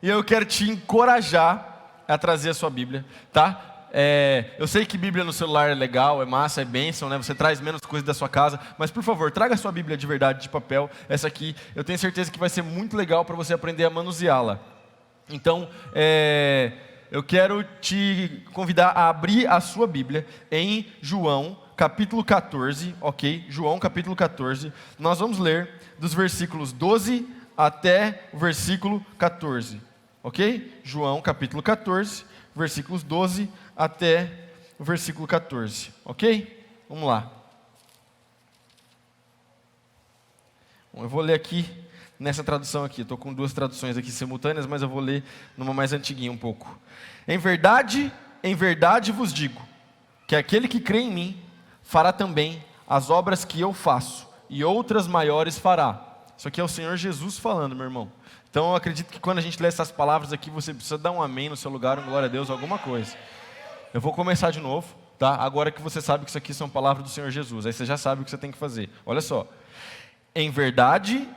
e eu quero te encorajar a trazer a sua Bíblia, tá? Eu sei que Bíblia no celular é legal, é massa, é bênção, né? Você traz menos coisas da sua casa, mas por favor, traga a sua Bíblia de verdade, de papel. Essa aqui, eu tenho certeza que vai ser muito legal para você aprender a manuseá-la. Então, eu quero te convidar a abrir a sua Bíblia em João, capítulo 14, ok? João, capítulo 14. Nós vamos ler dos versículos 12 até o versículo 14, ok? João, capítulo 14, versículos 12 até o versículo 14, ok? Vamos lá. Bom, eu vou ler aqui, nessa tradução aqui, estou com duas traduções aqui simultâneas, mas eu vou ler numa mais antiguinha um pouco. Em verdade vos digo, que aquele que crê em mim, fará também as obras que eu faço, e outras maiores fará. Isso aqui é o Senhor Jesus falando, meu irmão. Então eu acredito que quando a gente lê essas palavras aqui, você precisa dar um amém no seu lugar, um glória a Deus, alguma coisa. Eu vou começar de novo, tá? Agora que você sabe que isso aqui são palavras do Senhor Jesus, aí você já sabe o que você tem que fazer. Olha só. Em verdade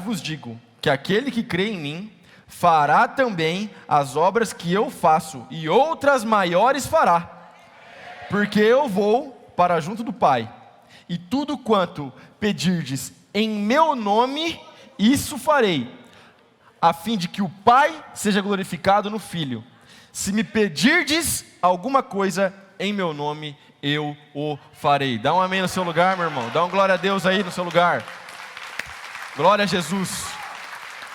vos digo, que aquele que crê em mim, fará também as obras que eu faço, e outras maiores fará. Porque eu vou para junto do Pai, e tudo quanto pedirdes em meu nome, isso farei, a fim de que o Pai seja glorificado no Filho. Se me pedirdes alguma coisa em meu nome, eu o farei. Dá um amém no seu lugar, meu irmão. Dá um glória a Deus aí no seu lugar. Glória a Jesus.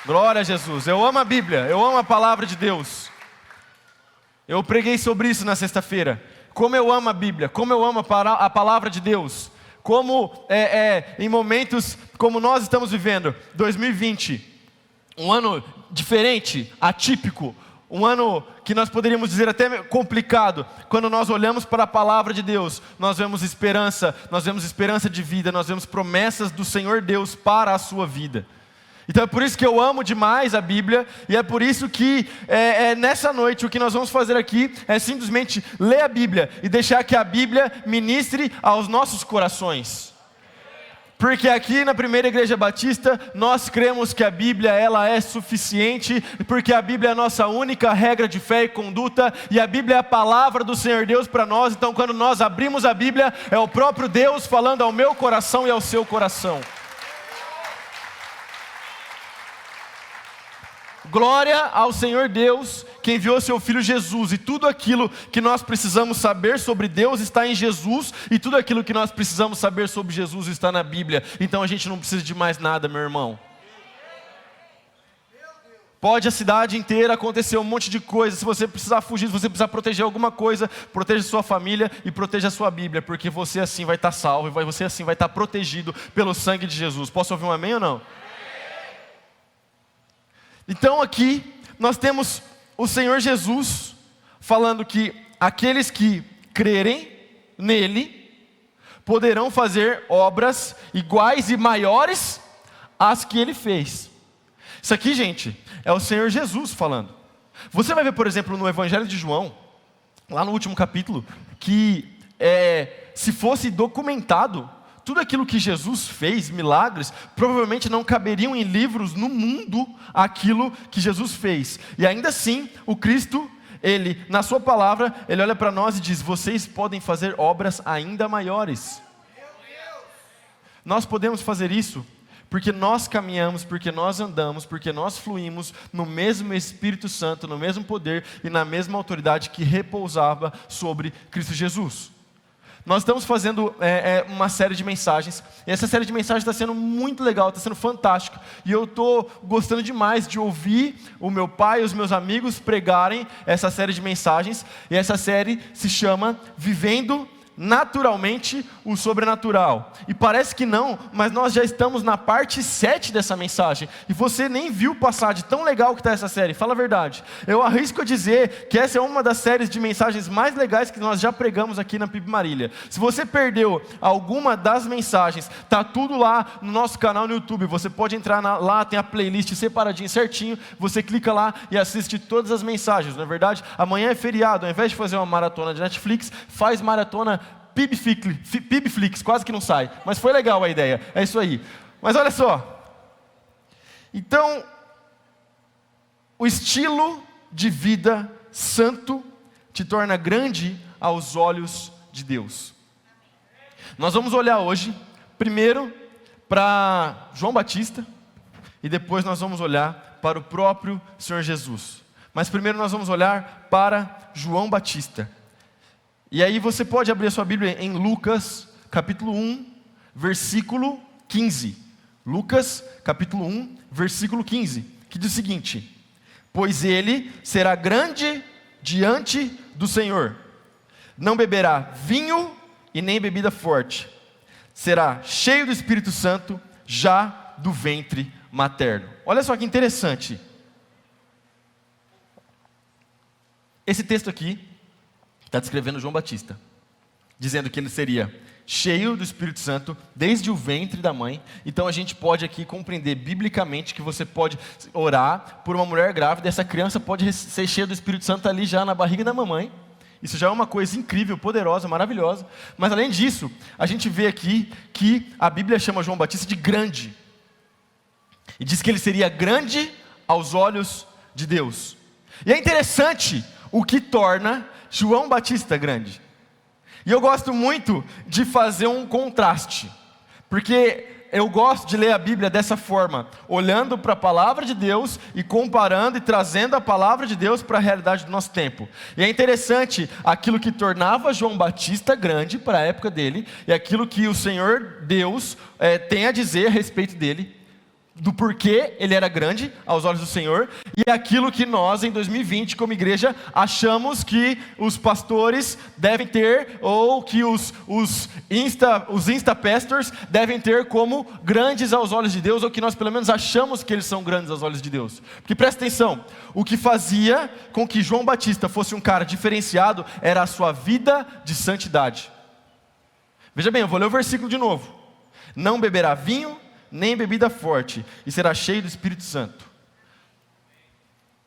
Glória a Jesus. Eu amo a Bíblia, eu amo a palavra de Deus. Eu preguei sobre isso na sexta-feira. Como eu amo a Bíblia, como eu amo a palavra de Deus. Como em momentos como nós estamos vivendo, 2020, um ano diferente, atípico, um ano que nós poderíamos dizer até complicado. Quando nós olhamos para a palavra de Deus, nós vemos esperança de vida, nós vemos promessas do Senhor Deus para a sua vida. Então é por isso que eu amo demais a Bíblia, e é por isso que nessa noite o que nós vamos fazer aqui é simplesmente ler a Bíblia e deixar que a Bíblia ministre aos nossos corações. Porque aqui na Primeira Igreja Batista, nós cremos que a Bíblia ela é suficiente, porque a Bíblia é a nossa única regra de fé e conduta, e a Bíblia é a palavra do Senhor Deus para nós. Então quando nós abrimos a Bíblia, é o próprio Deus falando ao meu coração e ao seu coração. Glória ao Senhor Deus, que enviou seu Filho Jesus, e tudo aquilo que nós precisamos saber sobre Deus está em Jesus, e tudo aquilo que nós precisamos saber sobre Jesus está na Bíblia. Então a gente não precisa de mais nada, meu irmão. Pode a cidade inteira acontecer um monte de coisa, se você precisar fugir, se você precisar proteger alguma coisa, proteja sua família e proteja a sua Bíblia, porque você assim vai estar salvo, e você assim vai estar protegido pelo sangue de Jesus. Posso ouvir um amém ou não? Então aqui nós temos o Senhor Jesus falando que aqueles que crerem nele poderão fazer obras iguais e maiores às que ele fez. Isso aqui, gente, é o Senhor Jesus falando. Você vai ver, por exemplo, no Evangelho de João, lá no último capítulo, que se fosse documentado tudo aquilo que Jesus fez, milagres, provavelmente não caberiam em livros no mundo aquilo que Jesus fez. E ainda assim, o Cristo, Ele, na sua palavra, Ele olha para nós e diz, vocês podem fazer obras ainda maiores. Nós podemos fazer isso porque nós caminhamos, porque nós andamos, porque nós fluímos no mesmo Espírito Santo, no mesmo poder e na mesma autoridade que repousava sobre Cristo Jesus. Nós estamos fazendo uma série de mensagens, e essa série de mensagens está sendo muito legal, está sendo fantástica, e eu estou gostando demais de ouvir o meu pai e os meus amigos pregarem essa série de mensagens, e essa série se chama Vivendo Naturalmente o Sobrenatural. E parece que não, mas nós já estamos na parte 7 dessa mensagem, e você nem viu passar de tão legal que está essa série. Fala a verdade. Eu arrisco a dizer que essa é uma das séries de mensagens mais legais que nós já pregamos aqui na PIB Marília. Se você perdeu alguma das mensagens, está tudo lá no nosso canal no YouTube. Você pode entrar lá, tem a playlist separadinho, certinho. Você clica lá e assiste todas as mensagens. Não é verdade? Amanhã é feriado, ao invés de fazer uma maratona de Netflix, faz maratona PibFlix, quase que não sai, mas foi legal a ideia, é isso aí. Mas olha só, então, o estilo de vida santo te torna grande aos olhos de Deus. Nós vamos olhar hoje, primeiro, para João Batista, e depois nós vamos olhar para o próprio Senhor Jesus. Mas primeiro nós vamos olhar para João Batista. E aí você pode abrir a sua Bíblia em Lucas, capítulo 1, versículo 15. Lucas, capítulo 1, versículo 15, que diz o seguinte: pois ele será grande diante do Senhor, não beberá vinho e nem bebida forte, será cheio do Espírito Santo já do ventre materno. Olha só que interessante. Esse texto aqui está descrevendo João Batista, dizendo que ele seria cheio do Espírito Santo desde o ventre da mãe. Então a gente pode aqui compreender biblicamente que você pode orar por uma mulher grávida, essa criança pode ser cheia do Espírito Santo ali já na barriga da mamãe. Isso já é uma coisa incrível, poderosa, maravilhosa. Mas além disso, a gente vê aqui que a Bíblia chama João Batista de grande, e diz que ele seria grande aos olhos de Deus. E é interessante o que torna João Batista grande. E eu gosto muito de fazer um contraste, porque eu gosto de ler a Bíblia dessa forma, olhando para a palavra de Deus e comparando e trazendo a palavra de Deus para a realidade do nosso tempo. E é interessante aquilo que tornava João Batista grande para a época dele, e aquilo que o Senhor Deus tem a dizer a respeito dele, do porquê ele era grande aos olhos do Senhor, e aquilo que nós em 2020 como igreja achamos que os pastores devem ter, ou que os Insta Pastors devem ter como grandes aos olhos de Deus, ou que nós pelo menos achamos que eles são grandes aos olhos de Deus. Porque presta atenção, o que fazia com que João Batista fosse um cara diferenciado era a sua vida de santidade. Veja bem, eu vou ler o versículo de novo: não beberá vinho nem bebida forte, e será cheio do Espírito Santo.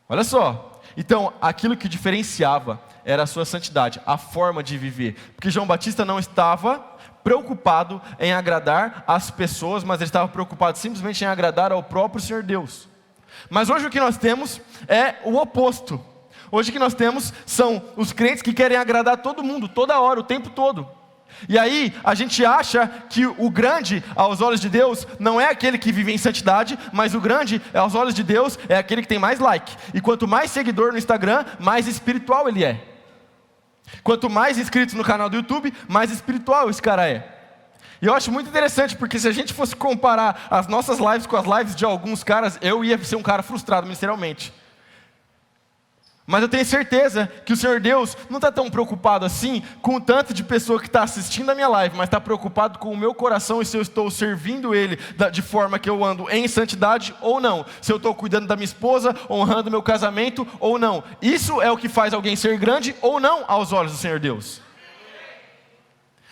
Olha só, então aquilo que diferenciava era a sua santidade, a forma de viver, porque João Batista não estava preocupado em agradar as pessoas, mas ele estava preocupado simplesmente em agradar ao próprio Senhor Deus. Mas hoje o que nós temos é o oposto. Hoje o que nós temos são os crentes que querem agradar todo mundo, toda hora, o tempo todo. E aí a gente acha que o grande aos olhos de Deus não é aquele que vive em santidade, mas o grande aos olhos de Deus é aquele que tem mais like. E quanto mais seguidor no Instagram, mais espiritual ele é. Quanto mais inscritos no canal do YouTube, mais espiritual esse cara é. E eu acho muito interessante, porque se a gente fosse comparar as nossas lives com as lives de alguns caras, eu ia ser um cara frustrado ministerialmente. Mas eu tenho certeza que o Senhor Deus não está tão preocupado assim com o tanto de pessoa que está assistindo a minha live, mas está preocupado com o meu coração e se eu estou servindo Ele de forma que eu ando em santidade ou não. Se eu estou cuidando da minha esposa, honrando meu casamento ou não. Isso é o que faz alguém ser grande ou não aos olhos do Senhor Deus.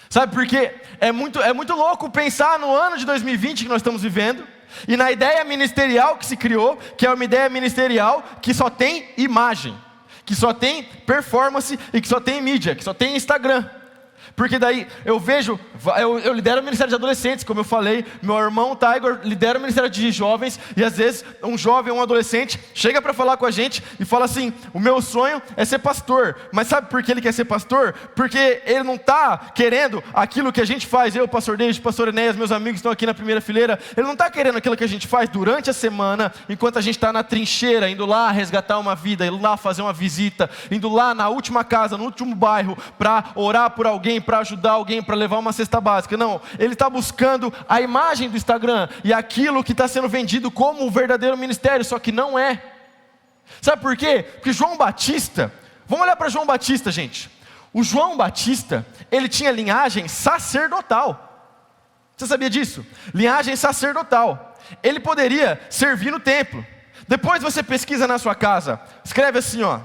Sabe por quê? É muito louco pensar no ano de 2020 que nós estamos vivendo, e na ideia ministerial que se criou, que é uma ideia ministerial que só tem imagem, que só tem performance e que só tem mídia, que só tem Instagram. Porque daí eu vejo, eu lidero o ministério de adolescentes, como eu falei, meu irmão Tiger lidera o ministério de jovens, e às vezes um jovem, um adolescente, chega para falar com a gente e fala assim: o meu sonho é ser pastor. Mas sabe por que ele quer ser pastor? Porque ele não está querendo aquilo que a gente faz, eu, pastor David, pastor Enéas, meus amigos estão aqui na primeira fileira, ele não está querendo aquilo que a gente faz durante a semana, enquanto a gente está na trincheira, indo lá resgatar uma vida, indo lá fazer uma visita, indo lá na última casa, no último bairro, para orar por alguém, para ajudar alguém, para levar uma cesta básica. Não, ele está buscando a imagem do Instagram e aquilo que está sendo vendido como o verdadeiro ministério, só que não é. Sabe por quê? Porque João Batista, vamos olhar para João Batista, gente. O João Batista, ele tinha linhagem sacerdotal. Você sabia disso? Linhagem sacerdotal. Ele poderia servir no templo. Depois você pesquisa na sua casa, escreve assim, ó: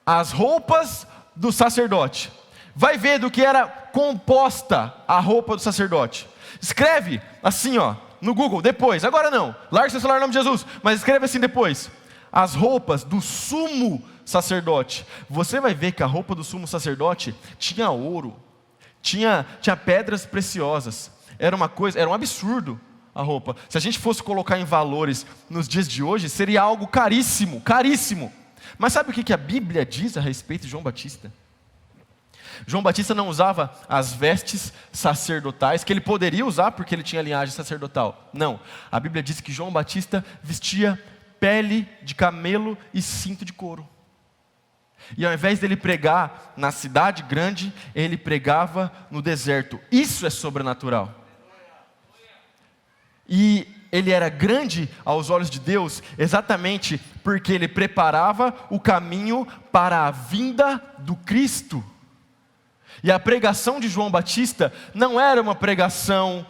as roupas do sacerdote. Vai ver do que era composta a roupa do sacerdote. Escreve assim, ó, no Google, depois. Agora não, larga seu celular em nome de Jesus. Mas escreve assim depois: as roupas do sumo sacerdote. Você vai ver que a roupa do sumo sacerdote tinha ouro, tinha pedras preciosas. Era uma coisa, era um absurdo a roupa. Se a gente fosse colocar em valores nos dias de hoje, seria algo caríssimo, caríssimo. Mas sabe o que a Bíblia diz a respeito de João Batista? João Batista não usava as vestes sacerdotais, que ele poderia usar porque ele tinha linhagem sacerdotal. Não, a Bíblia diz que João Batista vestia pele de camelo e cinto de couro. E ao invés dele pregar na cidade grande, ele pregava no deserto. Isso é sobrenatural. E ele era grande aos olhos de Deus exatamente porque ele preparava o caminho para a vinda do Cristo. E a pregação de João Batista não era uma pregação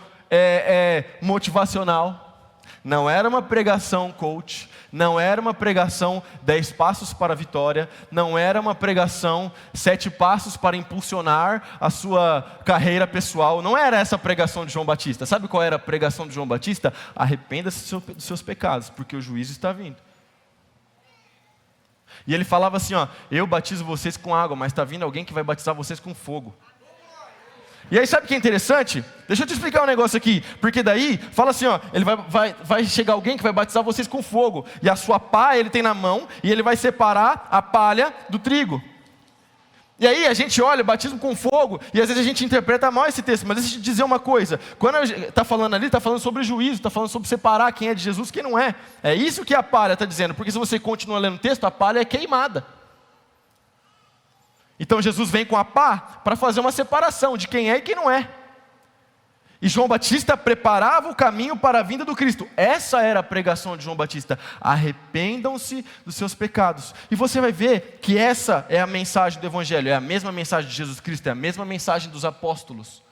motivacional, não era uma pregação coach, não era uma pregação 10 passos para a vitória, não era uma pregação 7 passos para impulsionar a sua carreira pessoal, não era essa a pregação de João Batista. Sabe qual era a pregação de João Batista? Arrependa-se dos seus pecados, porque o juízo está vindo. E ele falava assim, eu batizo vocês com água, mas está vindo alguém que vai batizar vocês com fogo. E aí sabe o que é interessante? Deixa eu te explicar um negócio aqui, porque daí, fala assim, ele vai chegar alguém que vai batizar vocês com fogo, e a sua pá ele tem na mão, e ele vai separar a palha do trigo. E aí a gente olha, batismo com fogo, e às vezes a gente interpreta mal esse texto, mas deixa eu te dizer uma coisa, quando está falando ali, está falando sobre juízo, está falando sobre separar quem é de Jesus e quem não é. É isso que a palha está dizendo, porque se você continua lendo o texto, a palha é queimada. Então Jesus vem com a pá para fazer uma separação de quem é e quem não é. E João Batista preparava o caminho para a vinda do Cristo. Essa era a pregação de João Batista. Arrependam-se dos seus pecados. E você vai ver que essa é a mensagem do Evangelho. É a mesma mensagem de Jesus Cristo. É a mesma mensagem dos apóstolos.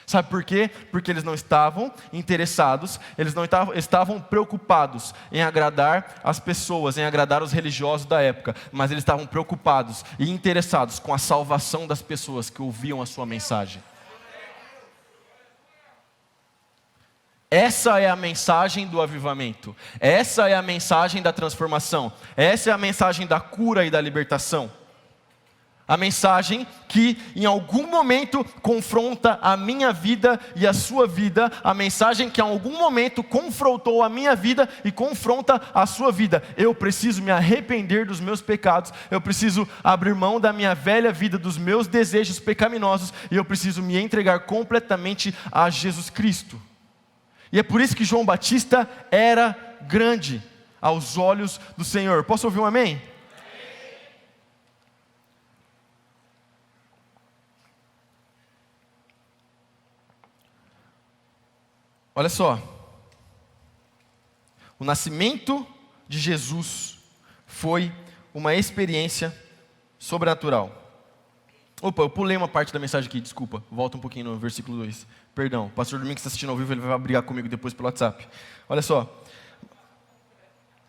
Sabe por quê? Porque eles não estavam interessados, eles não estavam preocupados em agradar as pessoas, em agradar os religiosos da época. Mas eles estavam preocupados e interessados com a salvação das pessoas que ouviam a sua mensagem. Essa é a mensagem do avivamento. Essa é a mensagem da transformação. Essa é a mensagem da cura e da libertação. A mensagem que em algum momento confronta a minha vida e a sua vida. A mensagem que em algum momento confrontou a minha vida e confronta a sua vida. Eu preciso me arrepender dos meus pecados. Eu preciso abrir mão da minha velha vida, dos meus desejos pecaminosos. E eu preciso me entregar completamente a Jesus Cristo. E é por isso que João Batista era grande aos olhos do Senhor. Posso ouvir um amém? Amém. Olha só. O nascimento de Jesus foi uma experiência sobrenatural. Opa, eu pulei uma parte da mensagem aqui, desculpa. Volta um pouquinho no versículo 2. Perdão, o pastor Domingos está assistindo ao vivo, ele vai brigar comigo depois pelo WhatsApp. Olha só.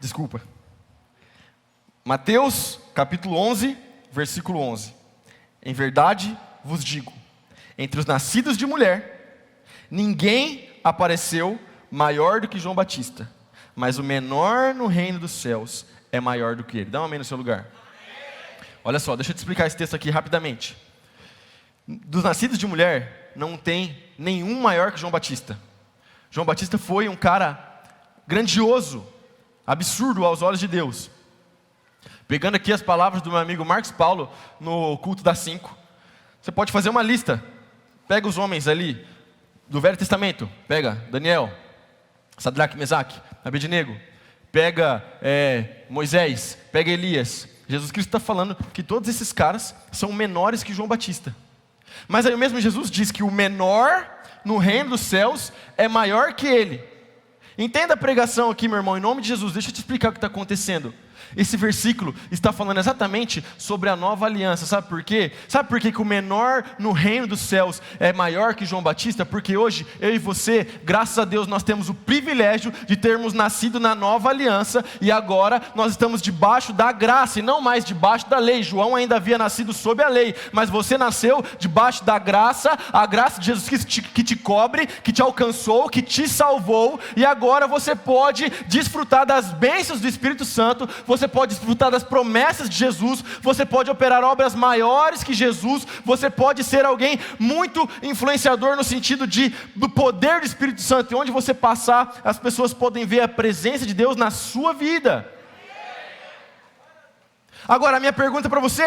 Desculpa. Mateus, capítulo 11, versículo 11. Em verdade vos digo, entre os nascidos de mulher, ninguém apareceu maior do que João Batista, mas o menor no reino dos céus é maior do que ele. Dá um amém no seu lugar. Olha só, deixa eu te explicar esse texto aqui rapidamente. Dos nascidos de mulher, não tem nenhum maior que João Batista. João Batista foi um cara grandioso, absurdo aos olhos de Deus. Pegando aqui as palavras do meu amigo Marcos Paulo, no culto das 5. Você pode fazer uma lista. Pega os homens ali, do Velho Testamento. Pega Daniel, Sadraque, Mesaque, Abednego. Pega Moisés, pega Elias. Jesus Cristo está falando que todos esses caras são menores que João Batista. Mas aí o mesmo Jesus diz que o menor no reino dos céus é maior que ele. Entenda a pregação aqui, meu irmão, em nome de Jesus. Deixa eu te explicar o que está acontecendo. Esse versículo está falando exatamente sobre a nova aliança. Sabe por quê? Sabe por quê que o menor no reino dos céus é maior que João Batista? Porque hoje, eu e você, graças a Deus, nós temos o privilégio de termos nascido na nova aliança. E agora nós estamos debaixo da graça e não mais debaixo da lei. João ainda havia nascido sob a lei, mas você nasceu debaixo da graça. A graça de Jesus Cristo que te cobre, que te alcançou, que te salvou. E agora você pode desfrutar das bênçãos do Espírito Santo. você pode desfrutar das promessas de Jesus, você pode operar obras maiores que Jesus, você pode ser alguém muito influenciador no sentido do poder do Espírito Santo, e onde você passar, as pessoas podem ver a presença de Deus na sua vida. Agora, a minha pergunta para você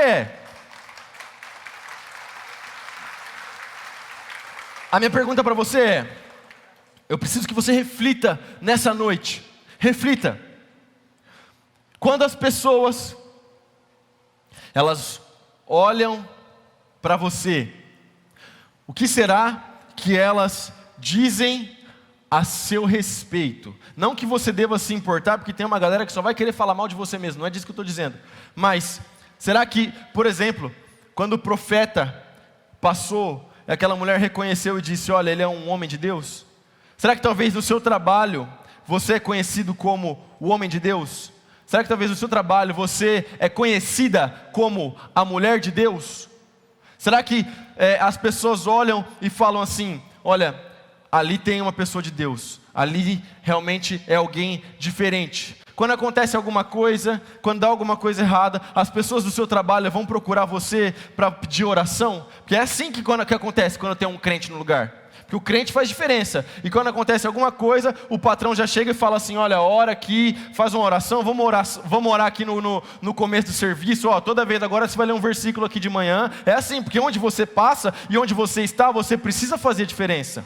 é, eu preciso que você reflita nessa noite, reflita, quando as pessoas, elas olham para você, o que será que elas dizem a seu respeito? Não que você deva se importar, porque tem uma galera que só vai querer falar mal de você mesmo, não é disso que eu estou dizendo. Mas, será que, por exemplo, quando o profeta passou, aquela mulher reconheceu e disse, olha, ele é um homem de Deus? Será que talvez no seu trabalho, você é conhecido como o homem de Deus? Será que talvez no seu trabalho, você é conhecida como a mulher de Deus? Será que as pessoas olham e falam assim, olha, ali tem uma pessoa de Deus, ali realmente é alguém diferente. Quando acontece alguma coisa, quando dá alguma coisa errada, as pessoas do seu trabalho vão procurar você para pedir oração? Porque é assim que acontece quando tem um crente no lugar. Porque o crente faz diferença. E quando acontece alguma coisa, o patrão já chega e fala assim, olha, ora aqui, faz uma oração, vamos orar aqui no começo do serviço, toda vez agora você vai ler um versículo aqui de manhã. É assim, porque onde você passa e onde você está, você precisa fazer diferença.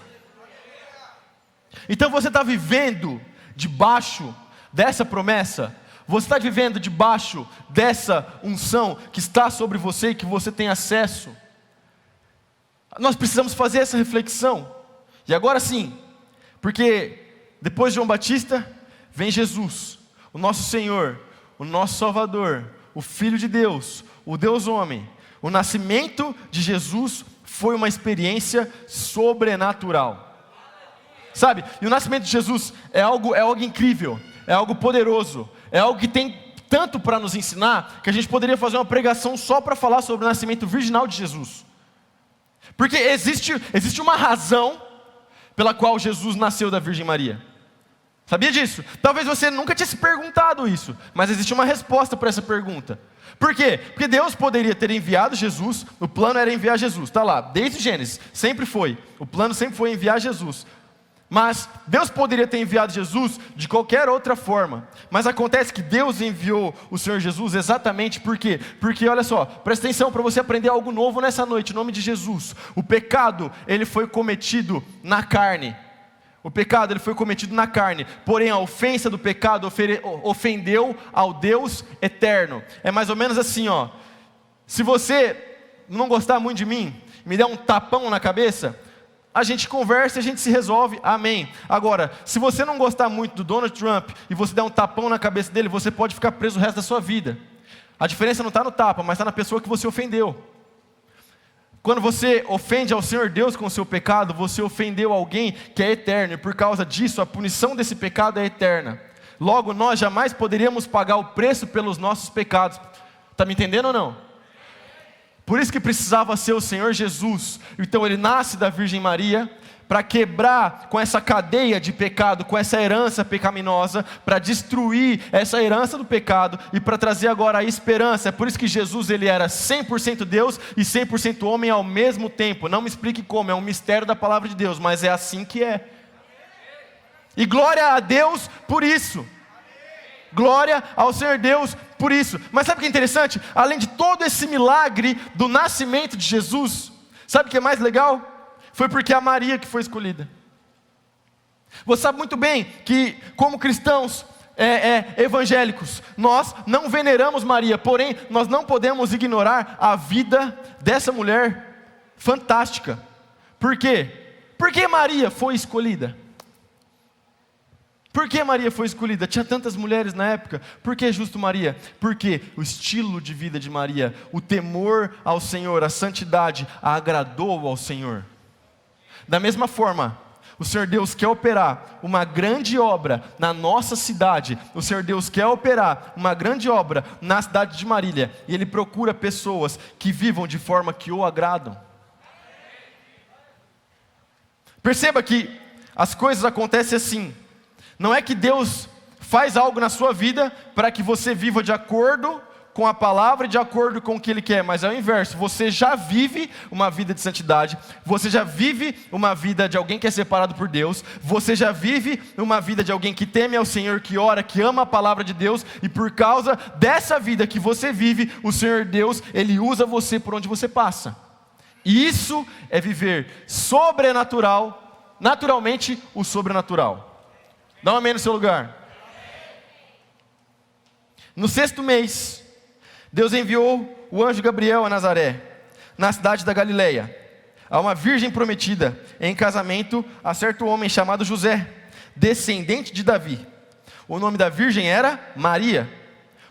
Então você está vivendo debaixo dessa promessa? Você está vivendo debaixo dessa unção que está sobre você e que você tem acesso? Nós precisamos fazer essa reflexão. E agora sim, porque depois de João Batista, vem Jesus, o nosso Senhor, o nosso Salvador, o Filho de Deus, o Deus homem. O nascimento de Jesus foi uma experiência sobrenatural. Sabe, e o nascimento de Jesus é algo incrível, é algo poderoso, é algo que tem tanto para nos ensinar, que a gente poderia fazer uma pregação só para falar sobre o nascimento virginal de Jesus. Porque existe uma razão pela qual Jesus nasceu da Virgem Maria. Sabia disso? Talvez você nunca tinha se perguntado isso, mas existe uma resposta para essa pergunta. Por quê? Porque Deus poderia ter enviado Jesus, o plano era enviar Jesus, está lá, desde Gênesis, sempre foi, o plano sempre foi enviar Jesus. Mas Deus poderia ter enviado Jesus de qualquer outra forma. Mas acontece que Deus enviou o Senhor Jesus exatamente por quê? Porque olha só, presta atenção para você aprender algo novo nessa noite, em nome de Jesus. O pecado, ele foi cometido na carne. O pecado, ele foi cometido na carne. Porém, a ofensa do pecado ofendeu ao Deus eterno. É mais ou menos assim, se você não gostar muito de mim, me der um tapão na cabeça, a gente conversa e a gente se resolve, amém. Agora, se você não gostar muito do Donald Trump e você der um tapão na cabeça dele, você pode ficar preso o resto da sua vida. A diferença não está no tapa, mas está na pessoa que você ofendeu. Quando você ofende ao Senhor Deus com o seu pecado, você ofendeu alguém que é eterno, e por causa disso, a punição desse pecado é eterna. Logo, nós jamais poderíamos pagar o preço pelos nossos pecados. Está me entendendo ou não? Por isso que precisava ser o Senhor Jesus. Então ele nasce da Virgem Maria para quebrar com essa cadeia de pecado, com essa herança pecaminosa, para destruir essa herança do pecado e para trazer agora a esperança. É por isso que Jesus, ele era 100% Deus e 100% homem ao mesmo tempo. Não me explique como, é um mistério da palavra de Deus, mas é assim que é. E glória a Deus por isso. Glória ao Senhor Deus por isso. Mas sabe o que é interessante? Além de todo esse milagre do nascimento de Jesus, sabe o que é mais legal? Foi porque a Maria que foi escolhida. Você sabe muito bem que, como cristãos evangélicos, nós não veneramos Maria, porém nós não podemos ignorar a vida dessa mulher fantástica. Por quê? Porque Maria foi escolhida. Por que Maria foi escolhida? Tinha tantas mulheres na época. Por que justo Maria? Porque o estilo de vida de Maria, o temor ao Senhor, a santidade, a agradou ao Senhor. Da mesma forma, o Senhor Deus quer operar uma grande obra na nossa cidade. O Senhor Deus quer operar uma grande obra na cidade de Marília. E Ele procura pessoas que vivam de forma que o agradam. Perceba que as coisas acontecem assim. Não é que Deus faz algo na sua vida para que você viva de acordo com a palavra e de acordo com o que Ele quer, mas é o inverso. Você já vive uma vida de santidade, você já vive uma vida de alguém que é separado por Deus, você já vive uma vida de alguém que teme ao Senhor, que ora, que ama a palavra de Deus, e por causa dessa vida que você vive, o Senhor Deus, Ele usa você por onde você passa. E isso é viver sobrenatural, naturalmente o sobrenatural. Dá um amém no seu lugar. No 6º mês, Deus enviou o anjo Gabriel a Nazaré, na cidade da Galileia, a uma virgem prometida em casamento a certo homem chamado José, descendente de Davi. O nome da virgem era Maria.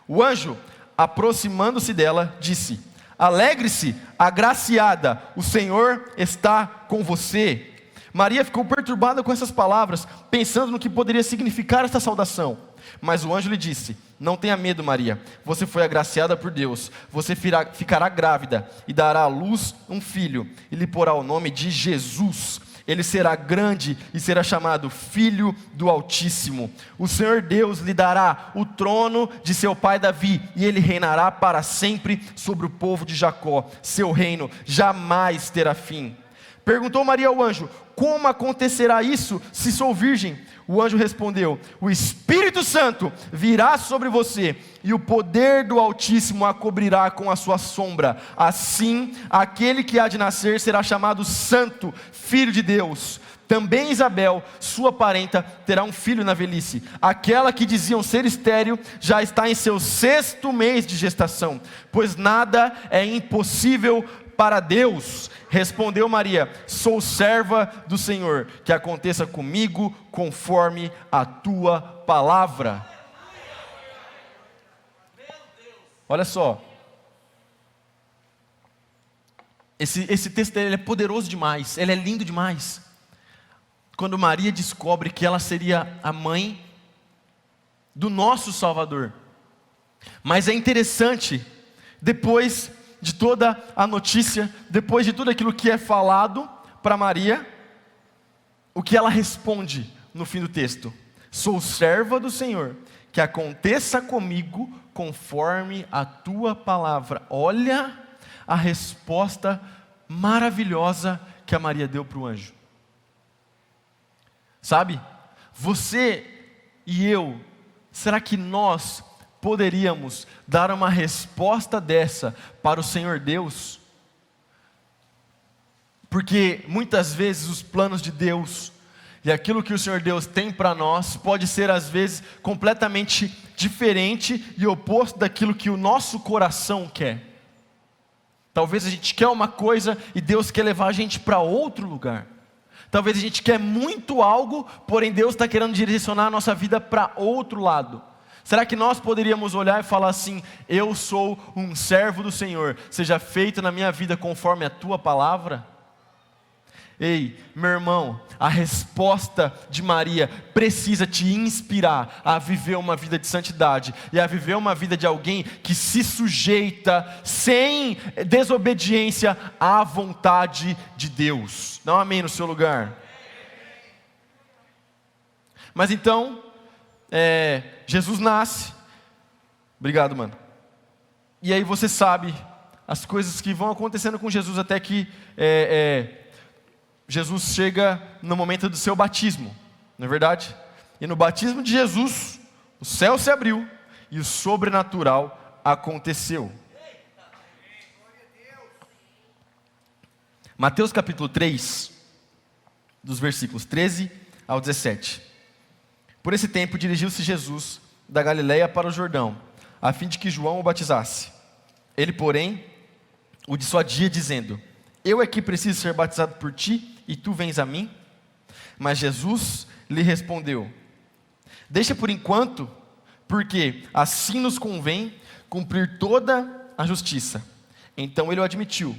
O anjo, aproximando-se dela, disse: alegre-se, agraciada, o Senhor está com você. Maria ficou perturbada com essas palavras, pensando no que poderia significar esta saudação. Mas o anjo lhe disse: não tenha medo, Maria, você foi agraciada por Deus, você ficará grávida e dará à luz um filho, e lhe porá o nome de Jesus. Ele será grande e será chamado Filho do Altíssimo. O Senhor Deus lhe dará o trono de seu pai Davi, e ele reinará para sempre sobre o povo de Jacó. Seu reino jamais terá fim. Perguntou Maria ao anjo: como acontecerá isso, se sou virgem? O anjo respondeu: o Espírito Santo virá sobre você, e o poder do Altíssimo a cobrirá com a sua sombra. Assim, aquele que há de nascer será chamado Santo, Filho de Deus. Também Isabel, sua parenta, terá um filho na velhice. Aquela que diziam ser estéril já está em seu 6º mês de gestação, pois nada é impossível para Deus. Respondeu Maria: sou serva do Senhor, que aconteça comigo conforme a tua palavra. Olha só, esse texto ele é poderoso demais, ele é lindo demais. Quando Maria descobre que ela seria a mãe do nosso Salvador. Mas é interessante, depois de toda a notícia, depois de tudo aquilo que é falado para Maria, o que ela responde no fim do texto: sou serva do Senhor, que aconteça comigo conforme a tua palavra. Olha a resposta maravilhosa que a Maria deu para o anjo. Sabe, você e eu, será que nós poderíamos dar uma resposta dessa para o Senhor Deus? Porque muitas vezes os planos de Deus e aquilo que o Senhor Deus tem para nós pode ser às vezes completamente diferente e oposto daquilo que o nosso coração quer. Talvez a gente quer uma coisa e Deus quer levar a gente para outro lugar. Talvez a gente quer muito algo, porém Deus está querendo direcionar a nossa vida para outro lado. Será que nós poderíamos olhar e falar assim: eu sou um servo do Senhor, seja feito na minha vida conforme a tua palavra? Ei, meu irmão, a resposta de Maria precisa te inspirar a viver uma vida de santidade e a viver uma vida de alguém que se sujeita sem desobediência à vontade de Deus. Dá um amém no seu lugar. Mas então, Jesus nasce. Obrigado, mano. E aí você sabe as coisas que vão acontecendo com Jesus até que Jesus chega no momento do seu batismo, não é verdade? E no batismo de Jesus, o céu se abriu e o sobrenatural aconteceu. Mateus capítulo 3, dos versículos 13 ao 17. Por esse tempo dirigiu-se Jesus da Galileia para o Jordão, a fim de que João o batizasse. Ele, porém, o dissuadia, dizendo: eu é que preciso ser batizado por ti, e tu vens a mim? Mas Jesus lhe respondeu: deixa por enquanto, porque assim nos convém cumprir toda a justiça. Então ele o admitiu.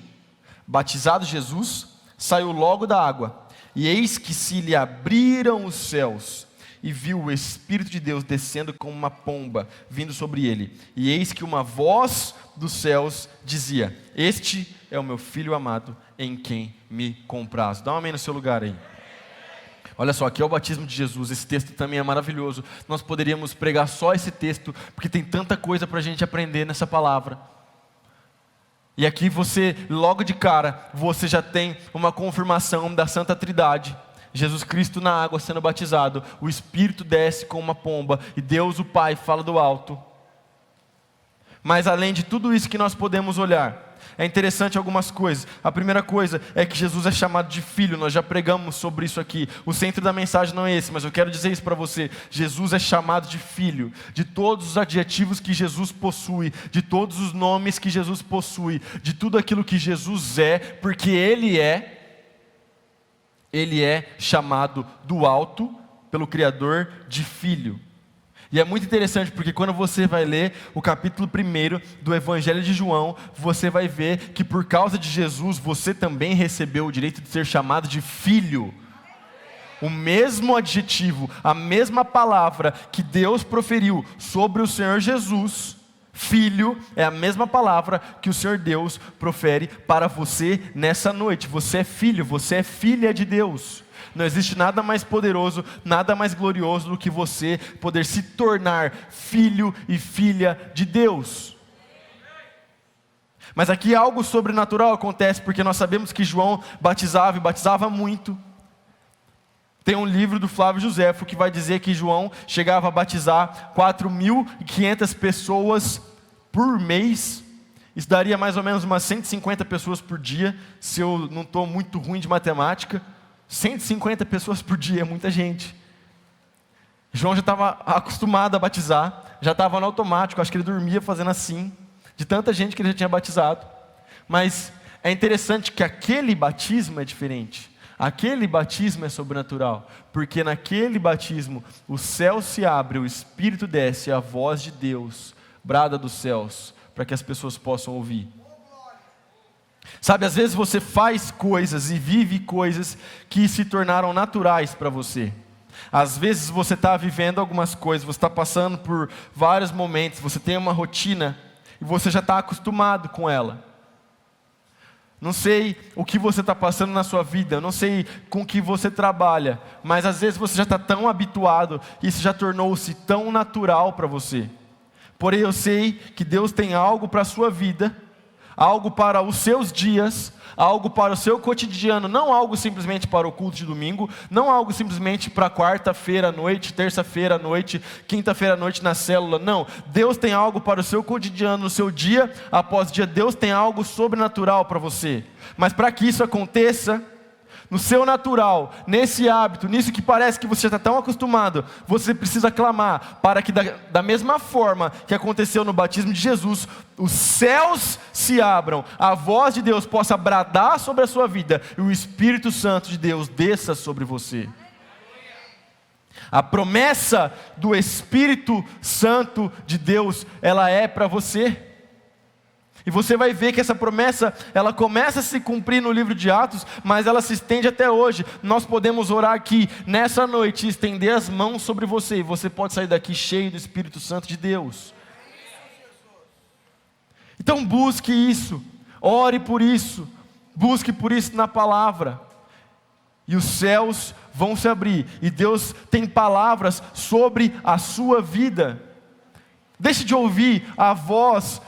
Batizado Jesus, saiu logo da água, e eis que se lhe abriram os céus, e viu o Espírito de Deus descendo como uma pomba, vindo sobre ele. E eis que uma voz dos céus dizia: este é o meu Filho amado, em quem me comprazo. Dá um amém no seu lugar aí. Olha só, aqui é o batismo de Jesus, esse texto também é maravilhoso. Nós poderíamos pregar só esse texto, porque tem tanta coisa para a gente aprender nessa palavra. E aqui você, logo de cara, você já tem uma confirmação da Santa Trindade. Jesus Cristo na água sendo batizado, o Espírito desce com uma pomba, e Deus o Pai fala do alto. Mas além de tudo isso que nós podemos olhar, é interessante algumas coisas. A primeira coisa é que Jesus é chamado de filho, nós já pregamos sobre isso aqui. O centro da mensagem não é esse, mas eu quero dizer isso para você. Jesus é chamado de filho, de todos os adjetivos que Jesus possui, de todos os nomes que Jesus possui, de tudo aquilo que Jesus é, porque Ele é chamado do alto, pelo Criador, de filho. E é muito interessante porque quando você vai ler o capítulo 1 do Evangelho de João, você vai ver que por causa de Jesus, você também recebeu o direito de ser chamado de filho. O mesmo adjetivo, a mesma palavra que Deus proferiu sobre o Senhor Jesus, filho, é a mesma palavra que o Senhor Deus profere para você nessa noite. Você é filho, você é filha de Deus. Não existe nada mais poderoso, nada mais glorioso do que você poder se tornar filho e filha de Deus. Mas aqui algo sobrenatural acontece, porque nós sabemos que João batizava e batizava muito. Tem um livro do Flávio Joséfo que vai dizer que João chegava a batizar 4.500 pessoas por mês. Isso daria mais ou menos umas 150 pessoas por dia, se eu não estou muito ruim de matemática. 150 pessoas por dia, é muita gente. João já estava acostumado a batizar, já estava no automático, acho que ele dormia fazendo assim, de tanta gente que ele já tinha batizado. Mas é interessante que aquele batismo é diferente. Aquele batismo é sobrenatural, porque naquele batismo o céu se abre, o Espírito desce, a voz de Deus brada dos céus, para que as pessoas possam ouvir. Sabe, às vezes você faz coisas e vive coisas que se tornaram naturais para você. Às vezes você está vivendo algumas coisas, você está passando por vários momentos, você tem uma rotina e você já está acostumado com ela. Não sei o que você está passando na sua vida, não sei com que você trabalha, mas às vezes você já está tão habituado, isso já tornou-se tão natural para você. Porém eu sei que Deus tem algo para a sua vida, algo para os seus dias, algo para o seu cotidiano, não algo simplesmente para o culto de domingo, não algo simplesmente para quarta-feira à noite, terça-feira à noite, quinta-feira à noite na célula, não. Deus tem algo para o seu cotidiano, no seu dia após dia, Deus tem algo sobrenatural para você. Mas para que isso aconteça, no seu natural, nesse hábito, nisso que parece que você já está tão acostumado, você precisa clamar para que da mesma forma que aconteceu no batismo de Jesus, os céus se abram, a voz de Deus possa bradar sobre a sua vida e o Espírito Santo de Deus desça sobre você. A promessa do Espírito Santo de Deus, ela é para você. E você vai ver que essa promessa, ela começa a se cumprir no livro de Atos, mas ela se estende até hoje. Nós podemos orar aqui, nessa noite, e estender as mãos sobre você, e você pode sair daqui cheio do Espírito Santo de Deus. Então busque isso, ore por isso, busque por isso na palavra. E os céus vão se abrir, e Deus tem palavras sobre a sua vida. Deixe de ouvir a voz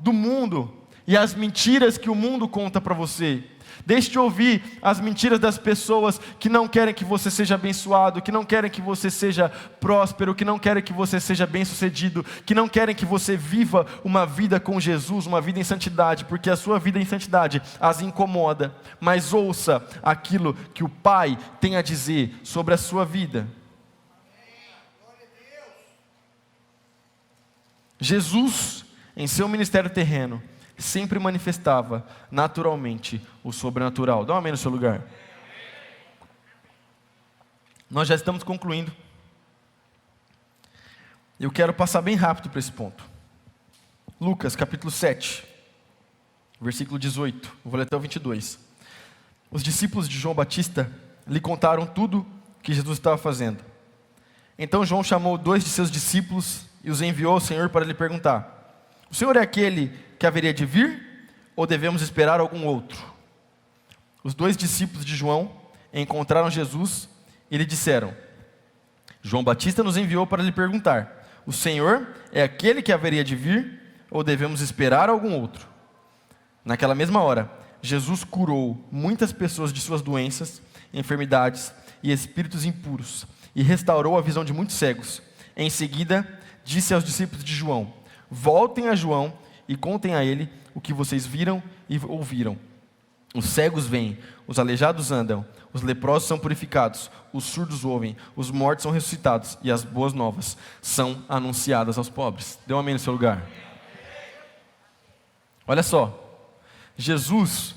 do mundo e as mentiras que o mundo conta para você. Deixe de ouvir as mentiras das pessoas que não querem que você seja abençoado, que não querem que você seja próspero, que não querem que você seja bem-sucedido, que não querem que você viva uma vida com Jesus, uma vida em santidade, porque a sua vida em santidade as incomoda. Mas ouça aquilo que o Pai tem a dizer sobre a sua vida. Jesus, em seu ministério terreno, sempre manifestava naturalmente o sobrenatural. Dá um amém no seu lugar. Nós já estamos concluindo. Eu quero passar bem rápido para esse ponto. Lucas capítulo 7, versículo 18. Eu vou ler até o 22. Os discípulos de João Batista lhe contaram tudo que Jesus estava fazendo. Então João chamou 2 de seus discípulos e os enviou ao Senhor para lhe perguntar: o Senhor é aquele que haveria de vir, ou devemos esperar algum outro? Os 2 discípulos de João encontraram Jesus E lhe disseram: João Batista nos enviou para lhe perguntar: o Senhor é aquele que haveria de vir, ou devemos esperar algum outro? Naquela mesma hora, Jesus curou muitas pessoas de suas doenças, enfermidades e espíritos impuros, e restaurou a visão de muitos cegos. Em seguida, disse aos discípulos de João: voltem a João e contem a ele o que vocês viram e ouviram. Os cegos veem, os aleijados andam, os leprosos são purificados, os surdos ouvem, os mortos são ressuscitados, e as boas novas são anunciadas aos pobres. Dê um amém no seu lugar. Olha só, Jesus,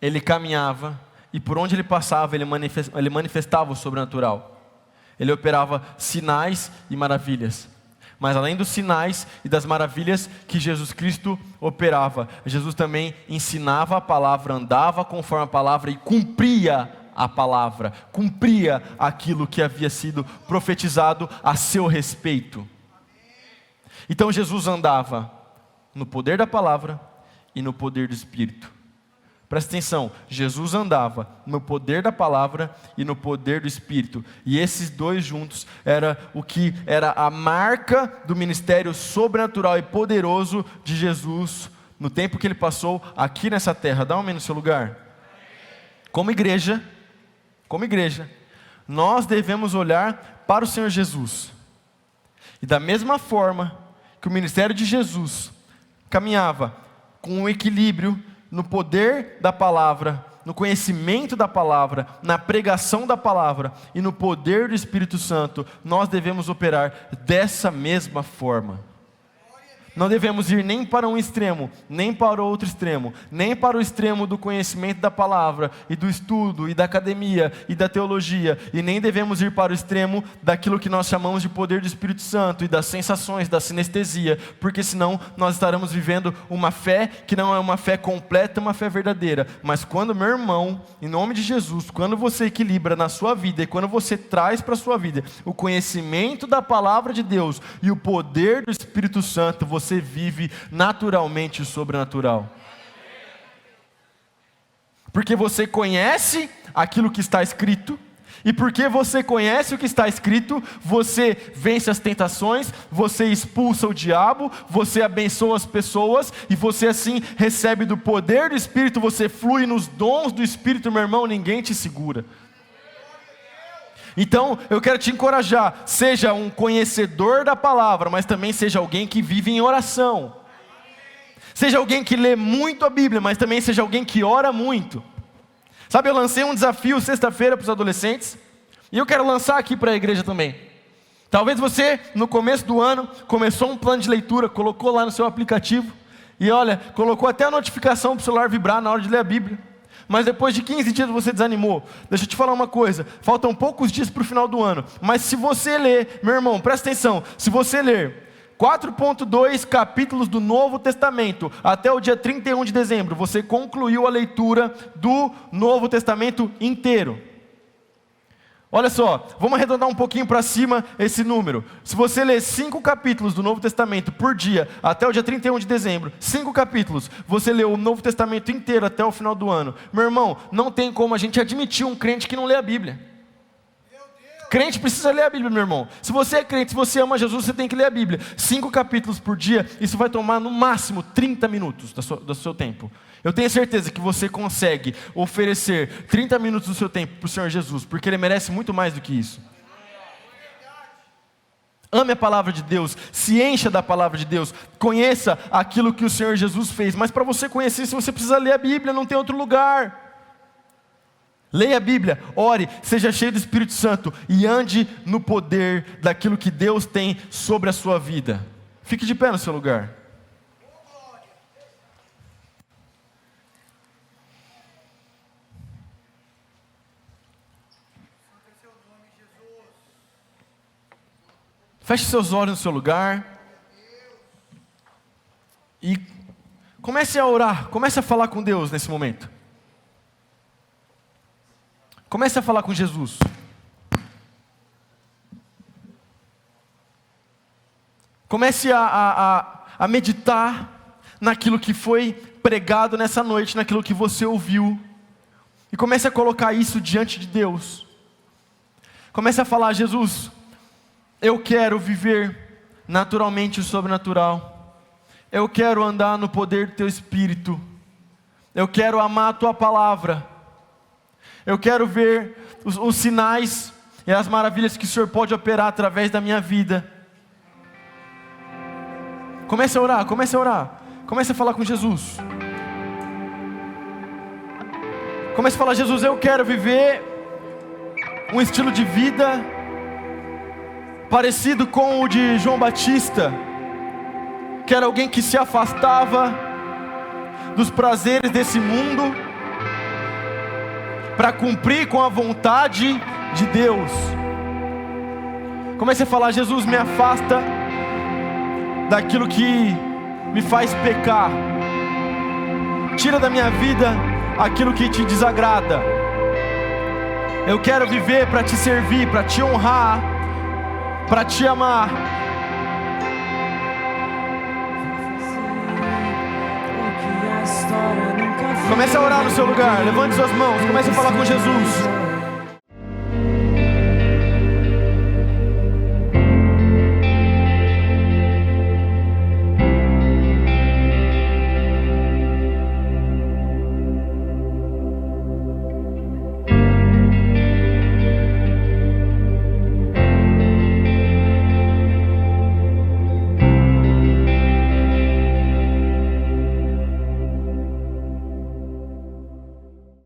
ele caminhava, e por onde ele passava, ele manifestava o sobrenatural. Ele operava sinais e maravilhas. Mas além dos sinais e das maravilhas que Jesus Cristo operava, Jesus também ensinava a palavra, andava conforme a palavra e cumpria a palavra, cumpria aquilo que havia sido profetizado a seu respeito. Então Jesus andava no poder da palavra e no poder do Espírito. Presta atenção, Jesus andava no poder da palavra e no poder do Espírito. E esses dois juntos era o que era a marca do ministério sobrenatural e poderoso de Jesus no tempo que ele passou aqui nessa terra. Dá um amém no seu lugar. Como igreja, nós devemos olhar para o Senhor Jesus. E da mesma forma que o ministério de Jesus caminhava com um equilíbrio no poder da palavra, no conhecimento da palavra, na pregação da palavra e no poder do Espírito Santo, nós devemos operar dessa mesma forma. Não devemos ir nem para um extremo, nem para o outro extremo, nem para o extremo do conhecimento da palavra, e do estudo, e da academia, e da teologia, e nem devemos ir para o extremo daquilo que nós chamamos de poder do Espírito Santo, e das sensações, da sinestesia, porque senão nós estaremos vivendo uma fé que não é uma fé completa, uma fé verdadeira. Mas quando, meu irmão, em nome de Jesus, quando você equilibra na sua vida, e quando você traz para a sua vida o conhecimento da palavra de Deus, e o poder do Espírito Santo, você vive naturalmente o sobrenatural. Porque você conhece aquilo que está escrito, e porque você conhece o que está escrito, você vence as tentações, você expulsa o diabo, você abençoa as pessoas, e você assim recebe do poder do Espírito, você flui nos dons do Espírito, meu irmão, ninguém te segura. Então, eu quero te encorajar, seja um conhecedor da palavra, mas também seja alguém que vive em oração. Seja alguém que lê muito a Bíblia, mas também seja alguém que ora muito. Sabe, eu lancei um desafio sexta-feira para os adolescentes, e eu quero lançar aqui para a igreja também. Talvez você, no começo do ano, começou um plano de leitura, colocou lá no seu aplicativo, e olha, colocou até a notificação para o celular vibrar na hora de ler a Bíblia. Mas depois de 15 dias você desanimou. Deixa eu te falar uma coisa, faltam poucos dias para o final do ano, mas se você ler, meu irmão, presta atenção, se você ler 4.2 capítulos do Novo Testamento até o dia 31 de dezembro, você concluiu a leitura do Novo Testamento inteiro. Olha só, vamos arredondar um pouquinho para cima esse número. Se você ler 5 capítulos do Novo Testamento por dia, até o dia 31 de dezembro, 5 capítulos, você leu o Novo Testamento inteiro até o final do ano. Meu irmão, não tem como a gente admitir um crente que não lê a Bíblia. Crente precisa ler a Bíblia, meu irmão. Se você é crente, se você ama Jesus, você tem que ler a Bíblia. 5 capítulos por dia, isso vai tomar no máximo 30 minutos do seu tempo. Eu tenho certeza que você consegue oferecer 30 minutos do seu tempo para o Senhor Jesus, porque Ele merece muito mais do que isso. Ame a palavra de Deus, se encha da palavra de Deus, conheça aquilo que o Senhor Jesus fez. Mas para você conhecer isso, você precisa ler a Bíblia, não tem outro lugar. Leia a Bíblia, ore, seja cheio do Espírito Santo e ande no poder daquilo que Deus tem sobre a sua vida. Fique de pé no seu lugar. Feche seus olhos no seu lugar e comece a orar, comece a falar com Deus nesse momento. Comece a falar com Jesus. Comece a meditar naquilo que foi pregado nessa noite, naquilo que você ouviu. E comece a colocar isso diante de Deus. Comece a falar: Jesus, eu quero viver naturalmente o sobrenatural. Eu quero andar no poder do Teu Espírito. Eu quero amar a Tua palavra. Eu quero ver os sinais e as maravilhas que o Senhor pode operar através da minha vida. Comece a orar, comece a orar. Comece a falar com Jesus. Comece a falar: Jesus, eu quero viver um estilo de vida parecido com o de João Batista, que era alguém que se afastava dos prazeres desse mundo para cumprir com a vontade de Deus. Comece a falar: Jesus, me afasta daquilo que me faz pecar. Tira da minha vida aquilo que te desagrada. Eu quero viver para te servir, para te honrar, para te amar. Comece a orar no seu lugar. Levante suas mãos. Comece a falar com Jesus.